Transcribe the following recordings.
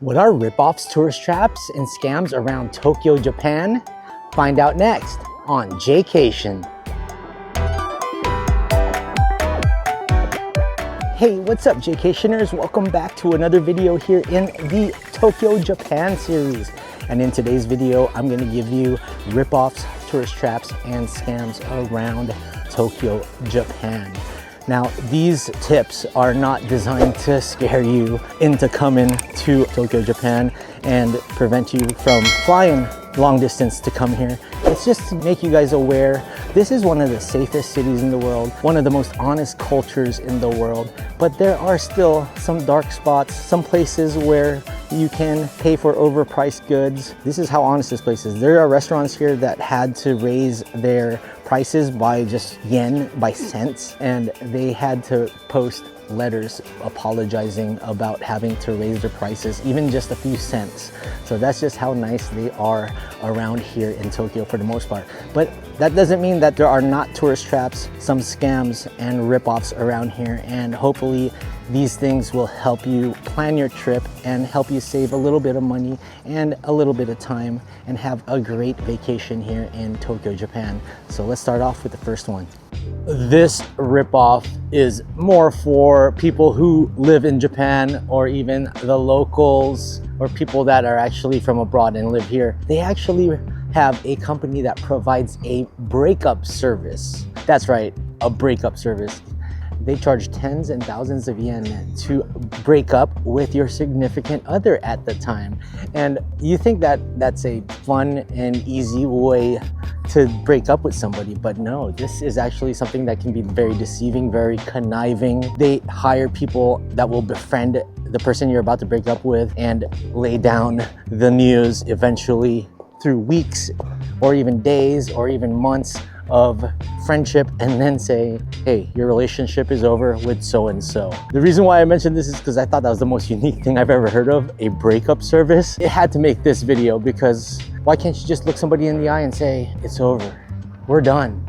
What are ripoffs, tourist traps, and scams around Tokyo, Japan? Find out next on Jaycation. Hey, what's up, Jaycationers? Welcome back to another video here in the Tokyo, Japan series. And in today's video, I'm gonna give you ripoffs, tourist traps, and scams around Tokyo, Japan. Now, these tips are not designed to scare you into coming to Tokyo, Japan and prevent you from flying long distance to come here. It's just to make you guys aware, this is one of the safest cities in the world, one of the most honest cultures in the world, but there are still some dark spots, some places where you can pay for overpriced goods. This is how honest this place is. There are restaurants here that had to raise their prices by just yen, by cents, and they had to post letters apologizing about having to raise their prices, even just a few cents. So that's just how nice they are around here in Tokyo for the most part. But that doesn't mean that there are not tourist traps, some scams and ripoffs around here, and hopefully these things will help you plan your trip and help you save a little bit of money and a little bit of time and have a great vacation here in Tokyo, Japan. So let's start off with the first one. This ripoff is more for people who live in Japan or even the locals or people that are actually from abroad and live here. They actually have a company that provides a breakup service. That's right, a breakup service. They charge tens and thousands of yen to break up with your significant other at the time. And you think that that's a fun and easy way to break up with somebody, but no, this is actually something that can be very deceiving, very conniving. They hire people that will befriend the person you're about to break up with and lay down the news eventually through weeks or even days or even months of friendship, and then say, hey, your relationship is over with so-and-so. The reason why I mentioned this is because I thought that was the most unique thing I've ever heard of, a breakup service. It had to make this video because why can't you just look somebody in the eye and say, it's over, we're done.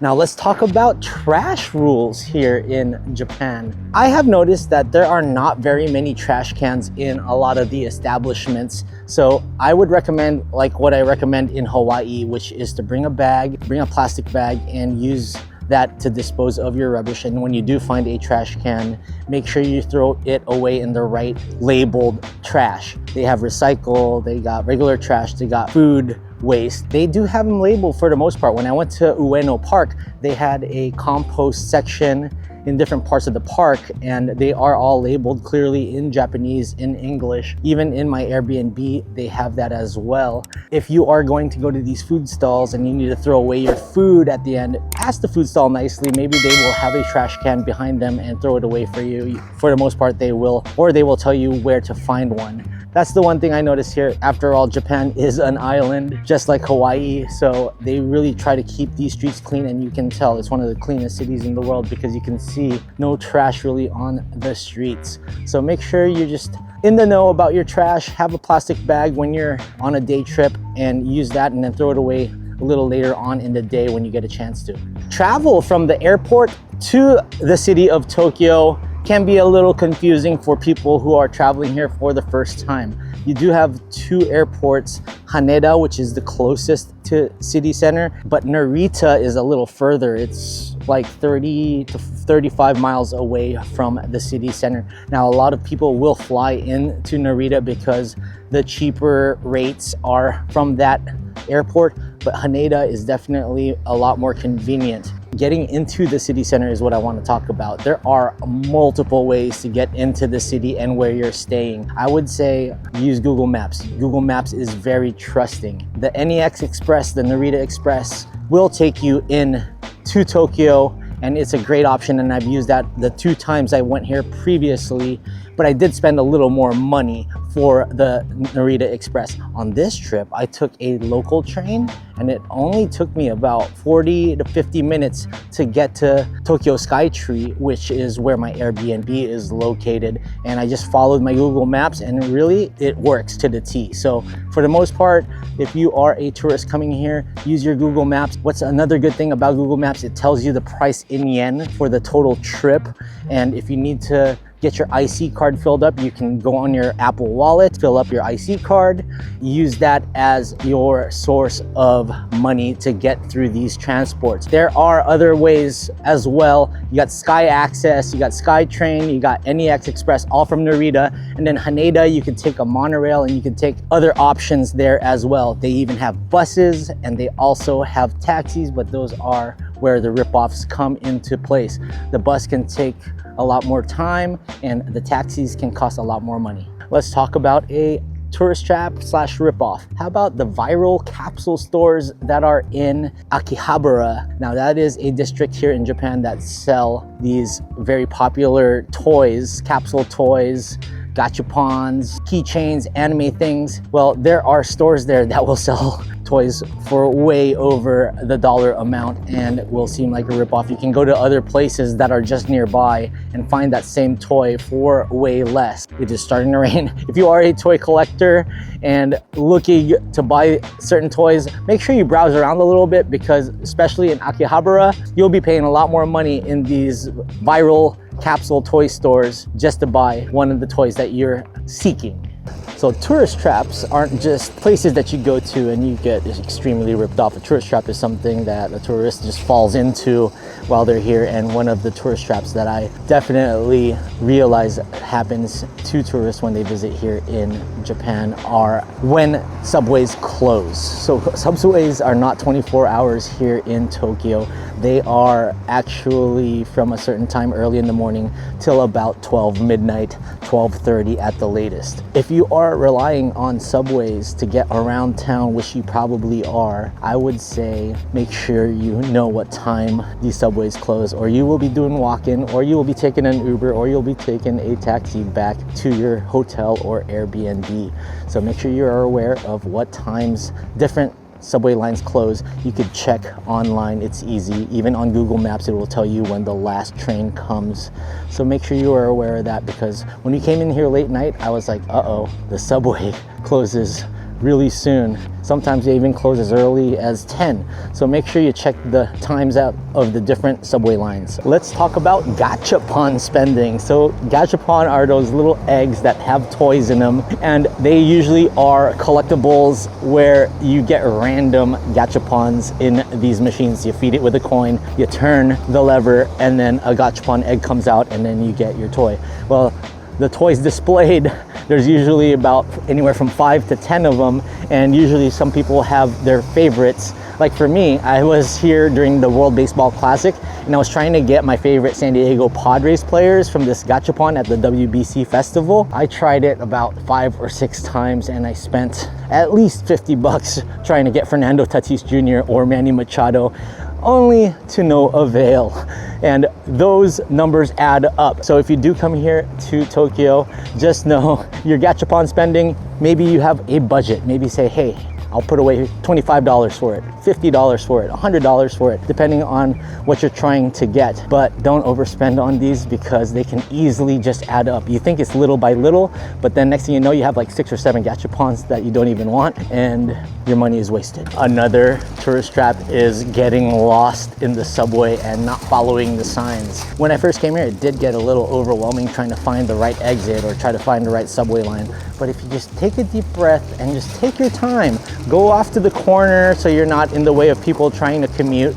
Now let's talk about trash rules here in Japan. I have noticed that there are not very many trash cans in a lot of the establishments. So I would recommend like what I recommend in Hawaii, which is to bring a bag, bring a plastic bag and use that to dispose of your rubbish. And when you do find a trash can, make sure you throw it away in the right labeled trash. They have recycle, they got regular trash, they got food waste. They do have them labeled for the most part. When I went to Ueno Park, they had a compost section in different parts of the park, and they are all labeled clearly in Japanese, in English. Even in my Airbnb, they have that as well. If you are going to go to these food stalls and you need to throw away your food at the end, ask the food stall nicely. Maybe they will have a trash can behind them and throw it away for you. For the most part, they will, or they will tell you where to find one. That's the one thing I noticed here. After all, Japan is an island, just like Hawaii. So they really try to keep these streets clean, and you can tell it's one of the cleanest cities in the world because you can see no trash really on the streets. So make sure you're just in the know about your trash. Have a plastic bag when you're on a day trip and use that, and then throw it away a little later on in the day when you get a chance to. Travel from the airport to the city of Tokyo can be a little confusing for people who are traveling here for the first time. You do have two airports, Haneda, which is the closest to city center, but Narita is a little further. It's like 30 to 35 miles away from the city center. Now, a lot of people will fly into Narita because the cheaper rates are from that airport, but Haneda is definitely a lot more convenient. Getting into the city center is what I want to talk about. There are multiple ways to get into the city and where you're staying. I would say use Google Maps. Google Maps is very trusting. The NEX Express, the Narita Express, will take you in to Tokyo, and it's a great option, and I've used that the 2 times I went here previously, but I did spend a little more money for the Narita Express. On this trip, I took a local train, and it only took me about 40 to 50 minutes to get to Tokyo Skytree, which is where my Airbnb is located. And I just followed my Google Maps, and really it works to the T. So for the most part, if you are a tourist coming here, use your Google Maps. What's another good thing about Google Maps? It tells you the price in yen for the total trip. And if you need to get your IC card filled up, you can go on your Apple Wallet, fill up your IC card, use that as your source of money to get through these transports. There are other ways as well. You got Sky Access, you got SkyTrain, you got NEX Express, all from Narita. And then Haneda, you can take a monorail and you can take other options there as well. They even have buses and they also have taxis, but those are where the ripoffs come into place. The bus can take a lot more time and the taxis can cost a lot more money. Let's talk about a tourist trap slash ripoff. How about the viral capsule stores that are in Akihabara? Now that is a district here in Japan that sell these very popular toys, capsule toys, gachapons, keychains, anime things. Well, there are stores there that will sell toys for way over the dollar amount and will seem like a ripoff. You can go to other places that are just nearby and find that same toy for way less. It is starting to rain. If you are a toy collector and looking to buy certain toys, make sure you browse around a little bit, because especially in Akihabara, you'll be paying a lot more money in these viral capsule toy stores just to buy one of the toys that you're seeking. So tourist traps aren't just places that you go to and you get extremely ripped off. A tourist trap is something that a tourist just falls into while they're here. And one of the tourist traps that I definitely realize happens to tourists when they visit here in Japan are when subways close. So subways are not 24 hours here in Tokyo. They are actually from a certain time early in the morning till about 12 midnight, 12:30 at the latest. If you are relying on subways to get around town, which you probably are, I would say make sure you know what time these subways close, or you will be doing walk-in, or you will be taking an Uber, or you'll be taking a taxi back to your hotel or Airbnb. So make sure you are aware of what times different subway lines close. You could check online, it's easy. Even on Google Maps, it will tell you when the last train comes. So make sure you are aware of that, because when we came in here late night, I was like, uh-oh, the subway closes really soon. Sometimes they even close as early as 10. So make sure you check the times out of the different subway lines. Let's talk about gachapon spending. So gachapon are those little eggs that have toys in them, and they usually are collectibles where you get random gachapons in these machines. You feed it with a coin, you turn the lever, and then a gachapon egg comes out, and then you get your toy. Well, the toys displayed, there's usually about anywhere from 5 to 10 of them, and usually some people have their favorites. Like for me, I was here during the World Baseball Classic and I was trying to get my favorite San Diego Padres players from this gachapon at the WBC Festival. I tried it about 5 or 6 times and I spent at least 50 bucks trying to get Fernando Tatis Jr. or Manny Machado, only to no avail. And those numbers add up. So if you do come here to Tokyo, just know your gachapon spending, maybe you have a budget. Maybe say, hey, I'll put away $25 for it, $50 for it, $100 for it, depending on what you're trying to get. But don't overspend on these, because they can easily just add up. You think it's little by little, but then next thing you know, you have like 6 or 7 gachapons that you don't even want, and your money is wasted. Another tourist trap is getting lost in the subway and not following the signs. When I first came here, it did get a little overwhelming trying to find the right exit or try to find the right subway line. But if you just take a deep breath and just take your time, go off to the corner so you're not in the way of people trying to commute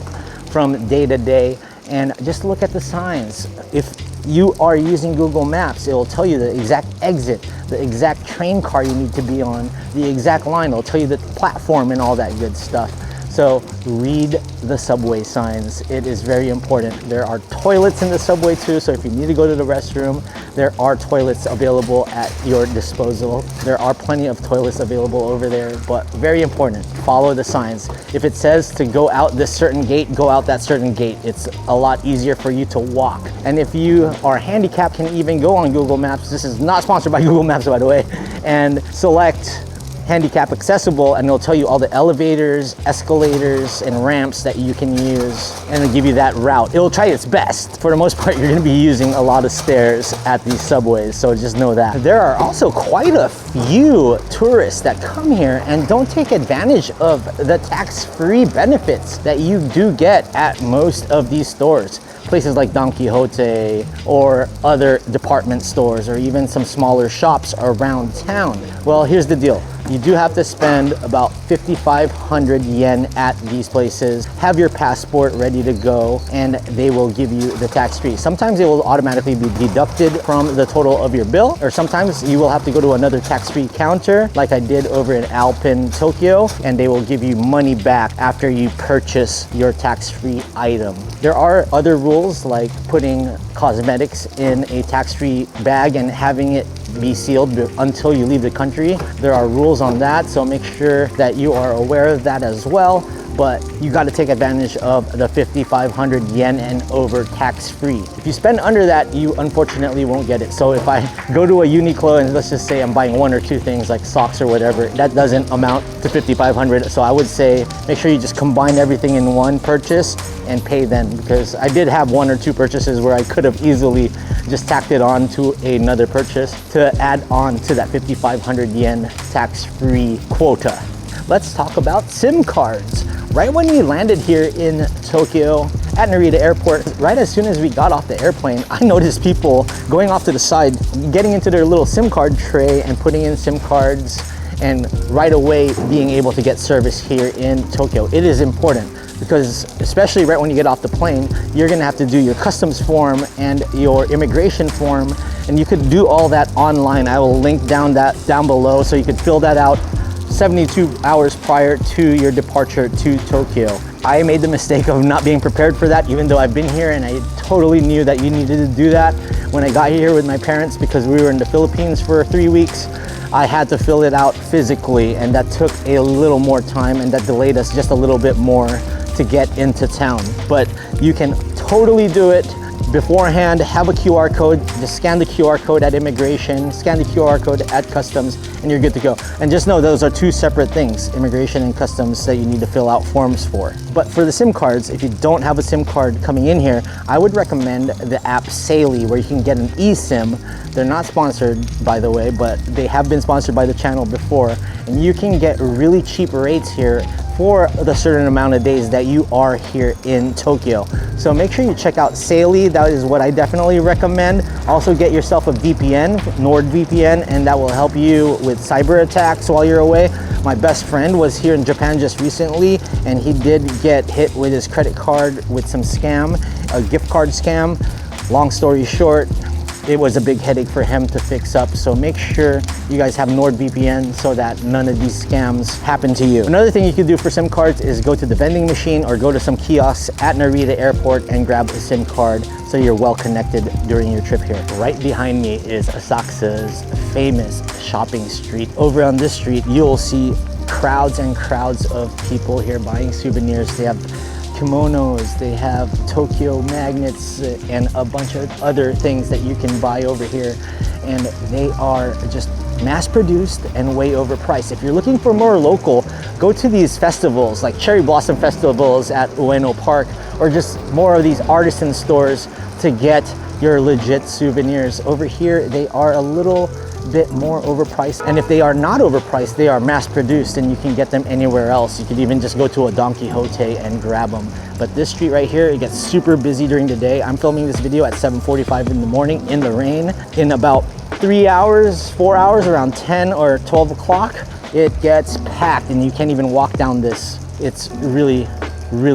from day to day, and just look at the signs. If you are using Google Maps, it will tell you the exact exit, the exact train car you need to be on, the exact line. It'll tell you the platform and all that good stuff. So read the subway signs. It is very important. There are toilets in the subway too, so if you need to go to the restroom, there are toilets available at your disposal. There are plenty of toilets available over there, but very important, follow the signs. If it says to go out this certain gate, go out that certain gate. It's a lot easier for you to walk. And if you are handicapped, can even go on Google Maps. This is not sponsored by Google Maps, by the way, and select handicap accessible, and it'll tell you all the elevators, escalators, and ramps that you can use, and it'll give you that route. It'll try its best. For the most part, you're gonna be using a lot of stairs at these subways, so just know that. There are also quite a few tourists that come here and don't take advantage of the tax-free benefits that you do get at most of these stores. places like Don Quixote or other department stores or even some smaller shops around town. Well, here's the deal. You do have to spend about 5,500 yen at these places, have your passport ready to go, and they will give you the tax-free. Sometimes it will automatically be deducted from the total of your bill, or sometimes you will have to go to another tax-free counter like I did over in Alpin, Tokyo, and they will give you money back after you purchase your tax-free item. There are other rules like putting cosmetics in a tax-free bag and having it be sealed until you leave the country. There are rules on that, so make sure that you are aware of that as well. But you got to take advantage of the 5,500 yen and over tax-free. If you spend under that, you unfortunately won't get it. So if I go to a Uniqlo and let's just say I'm buying one or two things like socks or whatever, that doesn't amount to 5,500. So I would say make sure you just combine everything in one purchase and pay then, because I did have one or two purchases where I could have easily just tacked it on to another purchase to add on to that 5,500 yen tax-free quota. Let's talk about SIM cards. Right when we landed here in Tokyo at Narita Airport, right as soon as we got off the airplane, I noticed people going off to the side, getting into their little SIM card tray and putting in SIM cards, and right away being able to get service here in Tokyo. It is important because especially right when you get off the plane, you're gonna have to do your customs form and your immigration form, and you could do all that online. I will link down below so you could fill that out 72 hours prior to your departure to Tokyo. I made the mistake of not being prepared for that, even though I've been here and I totally knew that you needed to do that. When I got here with my parents, because we were in the Philippines for 3 weeks, I had to fill it out physically, and that took a little more time and that delayed us just a little bit more to get into town. But you can totally do it beforehand. Have a QR code, just scan the QR code at immigration, scan the QR code at customs, and you're good to go. And just know those are two separate things, immigration and customs, that you need to fill out forms for. But for the SIM cards, if you don't have a SIM card coming in here, I would recommend the app Saily, where you can get an eSIM. They're not sponsored, by the way, but they have been sponsored by the channel before, and you can get really cheap rates here for the certain amount of days that you are here in Tokyo. So make sure you check out Saily. That is what I definitely recommend. Also get yourself a VPN, NordVPN, and that will help you with cyber attacks while you're away. My best friend was here in Japan just recently, and he did get hit with his credit card with some scam, a gift card scam. Long story short, it was a big headache for him to fix up. So make sure you guys have NordVPN so that none of these scams happen to you. Another thing you can do for SIM cards is go to the vending machine or go to some kiosks at Narita Airport and grab a SIM card so you're well connected during your trip here. Right behind me is Asakusa's famous shopping street. Over on this street, you'll see crowds and crowds of people here buying souvenirs. They have kimonos, they have Tokyo magnets, and a bunch of other things that you can buy over here, and they are just mass-produced and way overpriced. If you're looking for more local, go to these festivals like cherry blossom festivals at Ueno Park, or just more of these artisan stores to get your legit souvenirs. Over here, they are a little bit more overpriced, and if they are not overpriced, they are mass-produced and you can get them anywhere else. You could even just go to a Don Quixote and grab them. But this street right here, it gets super busy during the day. I'm filming this video at 7:45 in the morning in the rain. In about 3 hours, 4 hours, around 10 or 12 o'clock, it gets packed and you can't even walk down this. It's really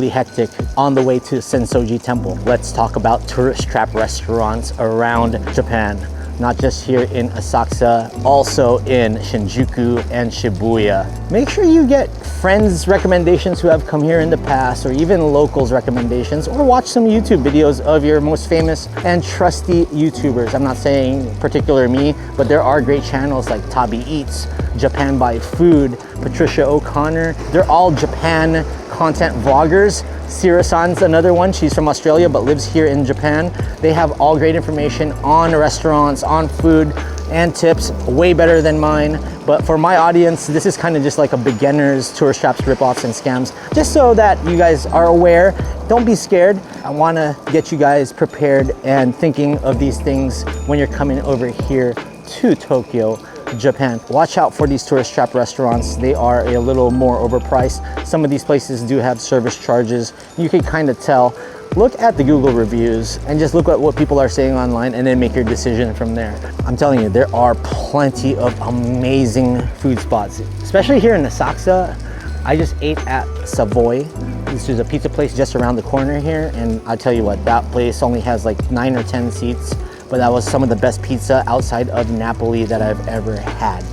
hectic on the way to Sensoji Temple. Let's talk about tourist trap restaurants around Japan. Not just here in Asakusa, also in Shinjuku and Shibuya. Make sure you get friends' recommendations who have come here in the past, or even locals' recommendations, or watch some YouTube videos of your most famous and trusty YouTubers. I'm not saying particular me, but there are great channels like Tabi Eats, Japan by Food, Patricia O'Connor. They're all Japan content vloggers. Sira-san's another one. She's from Australia but lives here in Japan. They have all great information on restaurants, on food, and tips, way better than mine. But for my audience, this is kind of just like a beginner's tourist traps, ripoffs, and scams, just so that you guys are aware. Don't be scared. I want to get you guys prepared and thinking of these things when you're coming over here to Tokyo, Japan. Watch out for these tourist trap restaurants. They are a little more overpriced. Some of these places do have service charges. You can kind of tell look at the Google reviews and just look at what people are saying online and then make your decision from there. I'm telling you, there are plenty of amazing food spots, especially here in Asakusa. I just ate at Savoy. This is a pizza place just around the corner here, and I'll tell you what, that place only has like 9 or 10 seats, but that was some of the best pizza outside of Napoli that I've ever had,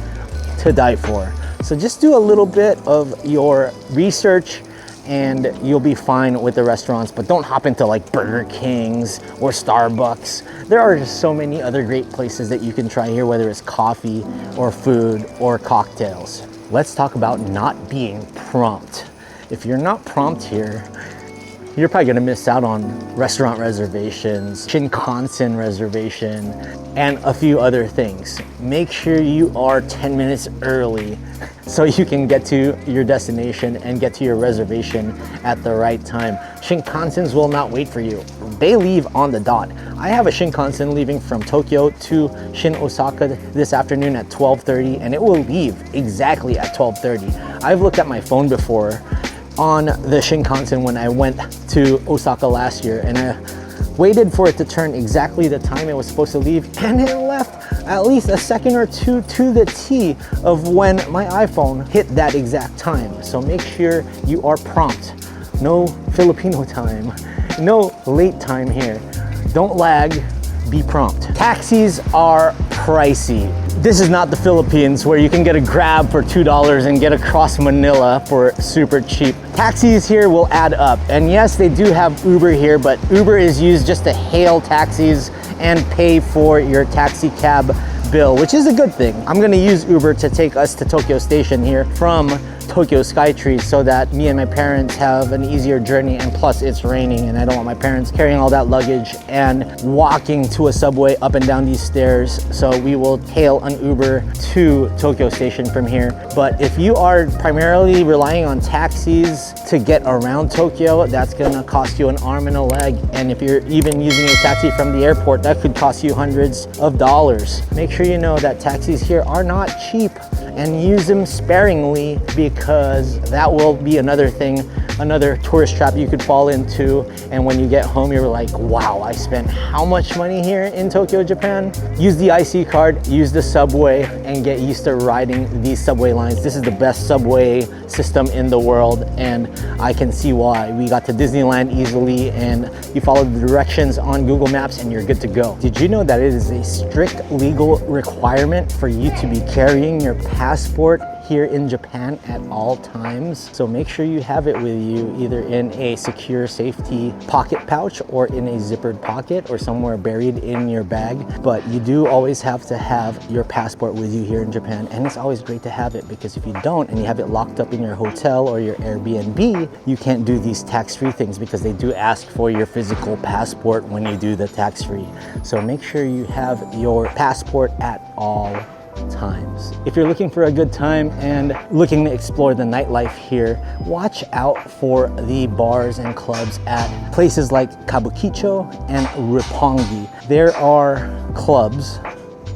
to die for. So just do a little bit of your research and you'll be fine with the restaurants, but don't hop into like Burger Kings or Starbucks. There are just so many other great places that you can try here, whether it's coffee or food or cocktails. Let's talk about not being prompt. If you're not prompt here, you're probably gonna miss out on restaurant reservations, Shinkansen reservation, and a few other things. Make sure you are 10 minutes early so you can get to your destination and get to your reservation at the right time. Shinkansens will not wait for you. They leave on the dot. I have a Shinkansen leaving from Tokyo to Shin Osaka this afternoon at 12:30, and it will leave exactly at 12:30. I've looked at my phone before on the Shinkansen when I went to Osaka last year, and I waited for it to turn exactly the time it was supposed to leave, and it left at least a second or two to the T of when my iPhone hit that exact time. So make sure you are prompt. No Filipino time, no late time here. Don't lag, be prompt. Taxis are pricey. This is not the Philippines where you can get a Grab for $2 and get across Manila for super cheap. Taxis here will add up. And yes, they do have Uber here, but Uber is used just to hail taxis and pay for your taxi cab bill, which is a good thing. I'm gonna use Uber to take us to Tokyo Station here from Tokyo Skytree so that me and my parents have an easier journey, and plus it's raining and I don't want my parents carrying all that luggage and walking to a subway up and down these stairs. So we will hail an Uber to Tokyo Station from here. But if you are primarily relying on taxis to get around Tokyo, that's gonna cost you an arm and a leg. And if you're even using a taxi from the airport, that could cost you hundreds of dollars. Make sure you know that taxis here are not cheap, and use them sparingly, because that will be another thing, another tourist trap you could fall into. And when you get home, you're like, wow, I spent how much money here in Tokyo, Japan? Use the IC card, use the subway, and get used to riding these subway lines. This is the best subway system in the world, and I can see why. We got to Disneyland easily, and you follow the directions on Google Maps and you're good to go. Did you know that it is a strict legal requirement for you to be carrying your passport here in Japan at all times? So make sure you have it with you, either in a secure safety pocket pouch or in a zippered pocket or somewhere buried in your bag. But you do always have to have your passport with you here in Japan, and it's always great to have it, because if you don't and you have it locked up in your hotel or your Airbnb, you can't do these tax-free things, because they do ask for your physical passport when you do the tax-free. So make sure you have your passport at all times. If you're looking for a good time and looking to explore the nightlife here, watch out for the bars and clubs at places like Kabukicho and Roppongi. There are clubs,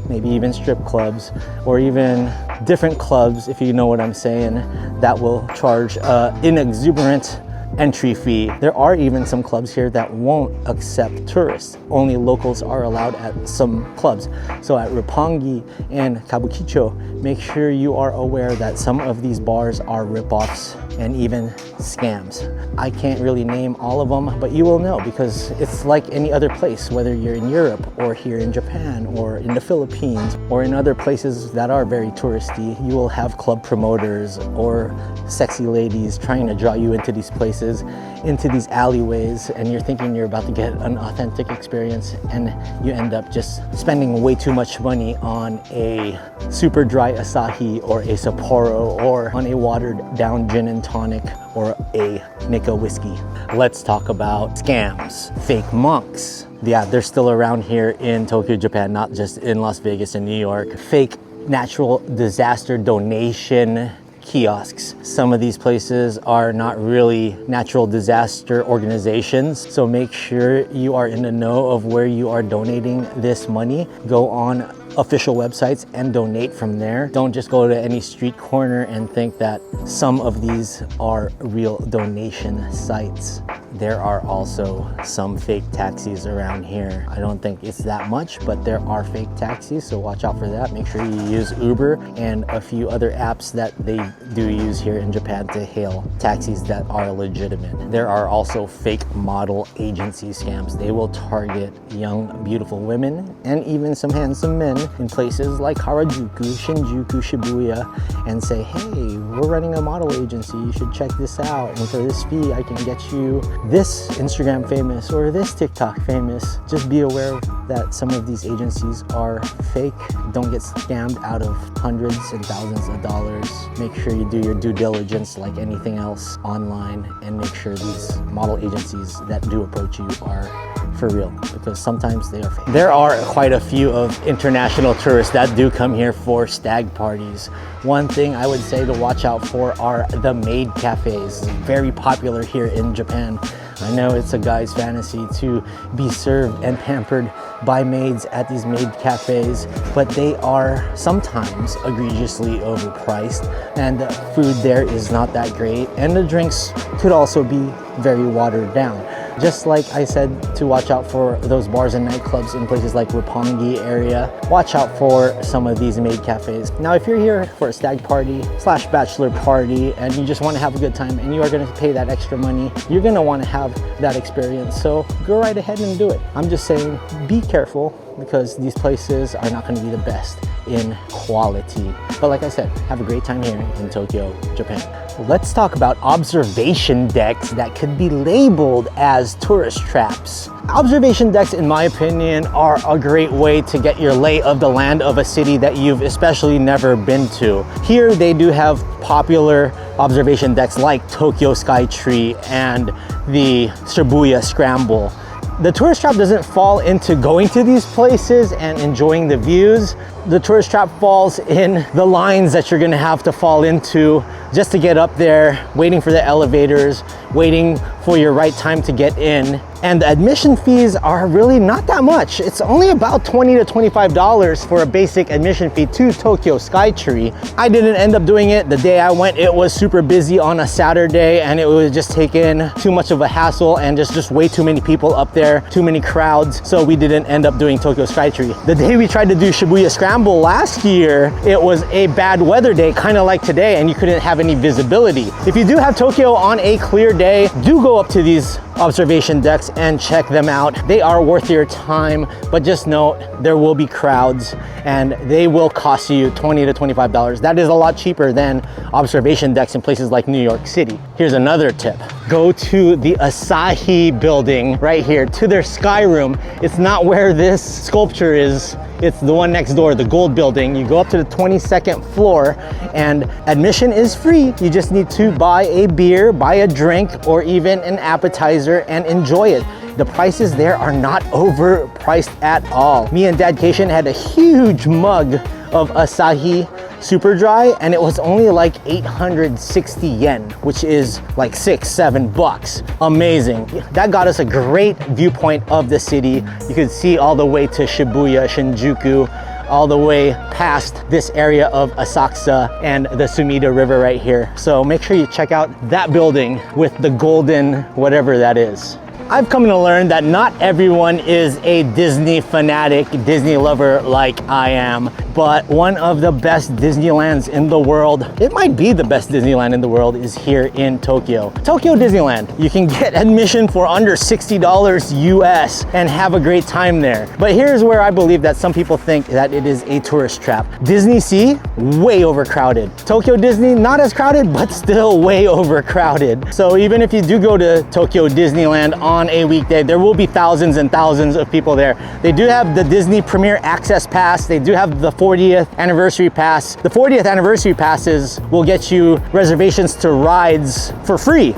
maybe even strip clubs, or even different clubs, if you know what I'm saying, that will charge an exuberant entry fee. There are even some clubs here that won't accept tourists. Only locals are allowed at some clubs. So at Roppongi and Kabukicho, make sure you are aware that some of these bars are ripoffs and even scams. I can't really name all of them, but you will know, because it's like any other place, whether you're in Europe or here in Japan or in the Philippines or in other places that are very touristy. You will have club promoters or sexy ladies trying to draw you into these places, into these alleyways, and you're thinking you're about to get an authentic experience, and you end up just spending way too much money on a super dry Asahi or a Sapporo, or on a watered down gin and tonic or a Nika whiskey. Let's talk about scams. Fake monks. Yeah, they're still around here in Tokyo, Japan, not just in Las Vegas and New York. Fake natural disaster donation kiosks. Some of these places are not really natural disaster organizations, so make sure you are in the know of where you are donating this money. Go on official websites and donate from there. Don't just go to any street corner and think that some of these are real donation sites. there are also some fake taxis around here. I don't think it's that much, but there are fake taxis, so watch out for that. Make sure you use Uber and a few other apps that they do use here in Japan to hail taxis that are legitimate. There are also fake model agency scams. They will target young, beautiful women and even some handsome men in places like Harajuku, Shinjuku, Shibuya, and say, hey, we're running a model agency, you should check this out, and for this fee I can get you this Instagram famous or this TikTok famous. Just be aware that some of these agencies are fake. Don't get scammed out of hundreds and thousands of dollars. Make sure you do your due diligence like anything else online, and make sure these model agencies that do approach you are for real, because sometimes they are fake. There are quite a few of international tourists that do come here for stag parties. One thing I would say to watch out for are the maid cafes. Very popular here in Japan. I know it's a guy's fantasy to be served and pampered by maids at these maid cafes, but they are sometimes egregiously overpriced, and the food there is not that great, and the drinks could also be very watered down. Just like I said to watch out for those bars and nightclubs in places like Roppongi area, watch out for some of these maid cafes. Now, if you're here for a stag party / bachelor party and you just want to have a good time and you are going to pay that extra money, you're going to want to have that experience. So go right ahead and do it. I'm just saying, be careful, because these places are not going to be the best in quality. But like I said, have a great time here in Tokyo, Japan. Let's talk about observation decks that could be labeled as tourist traps. Observation decks, in my opinion, are a great way to get your lay of the land of a city that you've especially never been to. Here they do have popular observation decks like Tokyo Skytree and the Shibuya Scramble. The tourist trap doesn't fall into going to these places and enjoying the views. The tourist trap falls in the lines that you're gonna have to fall into just to get up there, waiting for the elevators, waiting for your right time to get in. And the admission fees are really not that much. It's only about $20 to $25 for a basic admission fee to Tokyo Skytree. I didn't end up doing it. The day I went, it was super busy on a Saturday, and it was just taking too much of a hassle and just way too many people up there, too many crowds. So we didn't end up doing Tokyo Skytree. The day we tried to do Shibuya Scramble last year, it was a bad weather day, kind of like today, and you couldn't have any visibility. If you do have Tokyo on a clear day, do go up to these observation decks and check them out. They are worth your time, but just note there will be crowds and they will cost you $20 to $25. That is a lot cheaper than observation decks in places like New York City. Here's another tip. Go to the Asahi building right here, to their sky room. It's not where this sculpture is. It's the one next door, the gold building. You go up to the 22nd floor and admission is free. You just need to buy a beer, buy a drink, or even an appetizer and enjoy it. The prices there are not overpriced at all. Me and Jaycation had a huge mug of Asahi Super Dry, and it was only like 860 yen, which is like $6-7. Amazing. That got us a great viewpoint of the city. You could see all the way to Shibuya, Shinjuku, all the way past this area of Asakusa and the Sumida River right here. So make sure you check out that building with the golden whatever that is. I've come to learn that not everyone is a Disney fanatic, Disney lover like I am, but one of the best Disneylands in the world, it might be the best Disneyland in the world, is here in Tokyo. Tokyo Disneyland. You can get admission for under $60 US and have a great time there. But here's where I believe that some people think that it is a tourist trap. Disney Sea, way overcrowded. Tokyo Disney, not as crowded, but still way overcrowded. So even if you do go to Tokyo Disneyland on a weekday, there will be thousands and thousands of people there. They do have the Disney Premier Access Pass. They do have the 40th Anniversary Pass. The 40th Anniversary Passes will get you reservations to rides for free,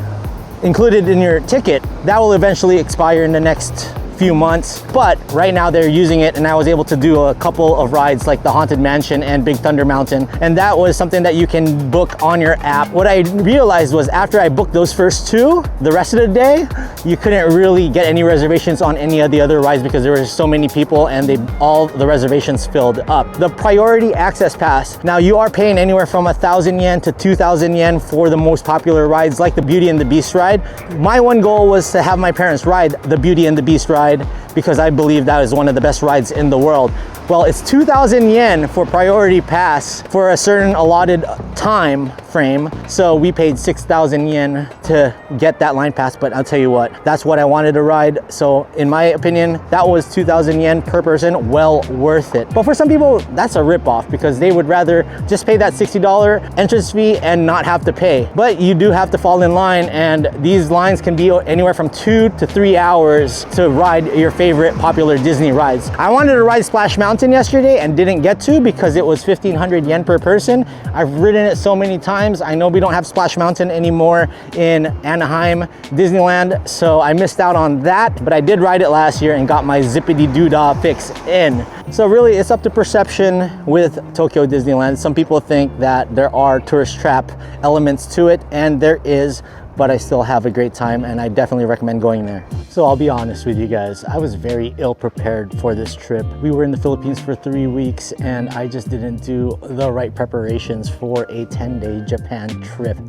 included in your ticket. That will eventually expire in the next few months, but right now they're using it, and I was able to do a couple of rides like the Haunted Mansion and Big Thunder Mountain, and that was something that you can book on your app. What I realized was after I booked those first two, the rest of the day you couldn't really get any reservations on any of the other rides because there were so many people and all the reservations filled up. The priority access pass, now you are paying anywhere from 1,000 yen to 2,000 yen for the most popular rides like the Beauty and the Beast ride. My one goal was to have my parents ride the Beauty and the Beast ride because I believe that is one of the best rides in the world. Well, it's 2,000 yen for priority pass for a certain allotted time frame. So we paid 6,000 yen to get that line pass, but I'll tell you what, that's what I wanted to ride. So in my opinion, that was 2,000 yen per person, well worth it. But for some people, that's a ripoff because they would rather just pay that $60 entrance fee and not have to pay. But you do have to fall in line, and these lines can be anywhere from 2 to 3 hours to ride your favorite popular Disney rides. I wanted to ride Splash Mountain yesterday and didn't get to because it was 1,500 yen per person. I've ridden it so many times. I know we don't have Splash Mountain anymore in Anaheim Disneyland, so I missed out on that, but I did ride it last year and got my zippity doodah fix in. So really it's up to perception with Tokyo Disneyland. Some people think that there are tourist trap elements to it, and there is, but I still have a great time and I definitely recommend going there. So I'll be honest with you guys, I was very ill prepared for this trip. We were in the Philippines for 3 weeks and I just didn't do the right preparations for a 10-day Japan trip.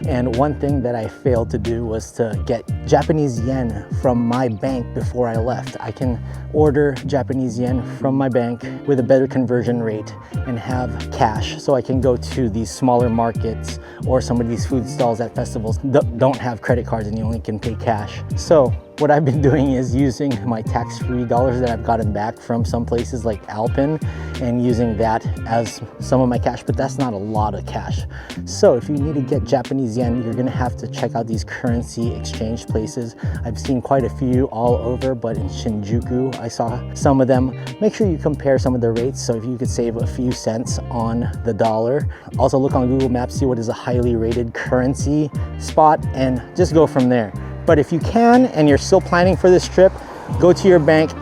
And one thing that I failed to do was to get Japanese yen from my bank before I left. I can order Japanese yen from my bank with a better conversion rate and have cash, so I can go to these smaller markets or some of these food stalls at festivals don't have credit cards and you only can pay cash. So what I've been doing is using my tax-free dollars that I've gotten back from some places like Alpen and using that as some of my cash, but that's not a lot of cash. So if you need to get Japanese yen, you're gonna have to check out these currency exchange places. I've seen quite a few all over, but in Shinjuku, I saw some of them. Make sure you compare some of the rates, so if you could save a few cents on the dollar. Also look on Google Maps, see what is a highly rated currency spot, and just go from there. But if you can and you're still planning for this trip, go to your bank,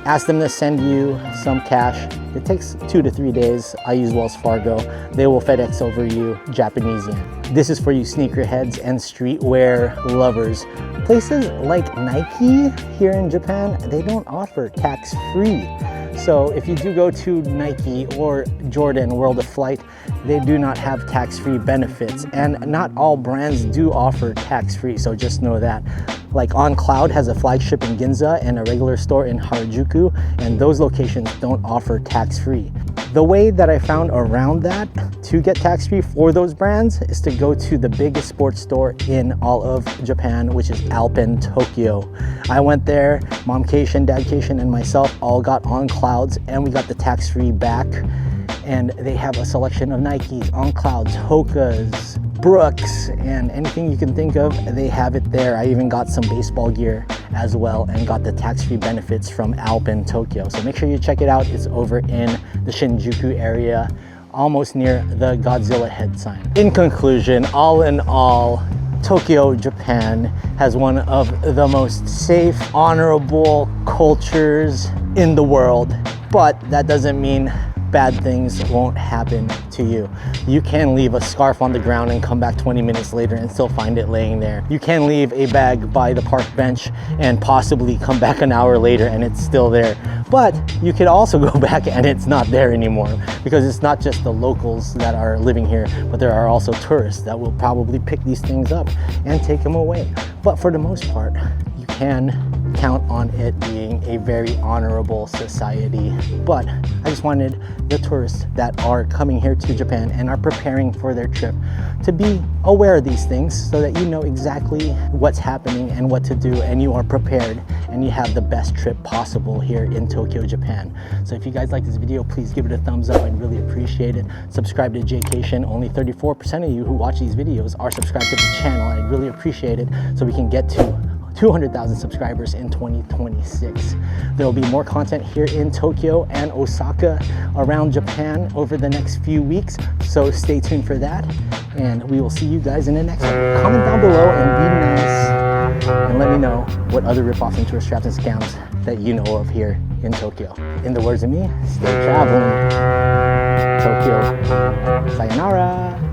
ask them to send you some cash. It takes 2 to 3 days. I use Wells Fargo. They will FedEx over you Japanese yen. This is for you sneakerheads and streetwear lovers. Places like Nike here in Japan, they don't offer tax-free. So if you do go to Nike or Jordan World of Flight, they do not have tax-free benefits, and not all brands do offer tax-free, so just know that. Like On Cloud has a flagship in Ginza and a regular store in Harajuku, and those locations don't offer tax-free. The way that I found around that to get tax-free for those brands is to go to the biggest sports store in all of Japan, which is Alpen Tokyo. I went there, Momcation, Dadcation, and myself all got On Clouds, and we got the tax-free back. And they have a selection of Nikes, On Clouds, Hokas, Brooks, and anything you can think of, they have it there. I even got some baseball gear as well and got the tax-free benefits from Alpen Tokyo. So make sure you check it out. It's over in the Shinjuku area, almost near the Godzilla head sign. In conclusion, all in all, Tokyo, Japan has one of the most safe, honorable cultures in the world, but that doesn't mean bad things won't happen to you. You can leave a scarf on the ground and come back 20 minutes later and still find it laying there. You can leave a bag by the park bench and possibly come back an hour later and it's still there. But you could also go back and it's not there anymore, because it's not just the locals that are living here, but there are also tourists that will probably pick these things up and take them away. But for the most part, you can count on it being a very honorable society. But I just wanted the tourists that are coming here to Japan and are preparing for their trip to be aware of these things, so that you know exactly what's happening and what to do, and you are prepared and you have the best trip possible here in Tokyo, Japan. So if you guys like this video, please give it a thumbs up. I'd really appreciate it. Subscribe to Jaycation. Only 34% of you who watch these videos are subscribed to the channel, and I'd really appreciate it, so we can get to 200,000 subscribers in 2026. There will be more content here in Tokyo and Osaka around Japan over the next few weeks, so stay tuned for that, and we will see you guys in the next one. Comment down below and be nice. and let me know what other rip-offs and tourist traps and scams that you know of here in Tokyo. In the words of me, stay traveling. Tokyo. Sayonara.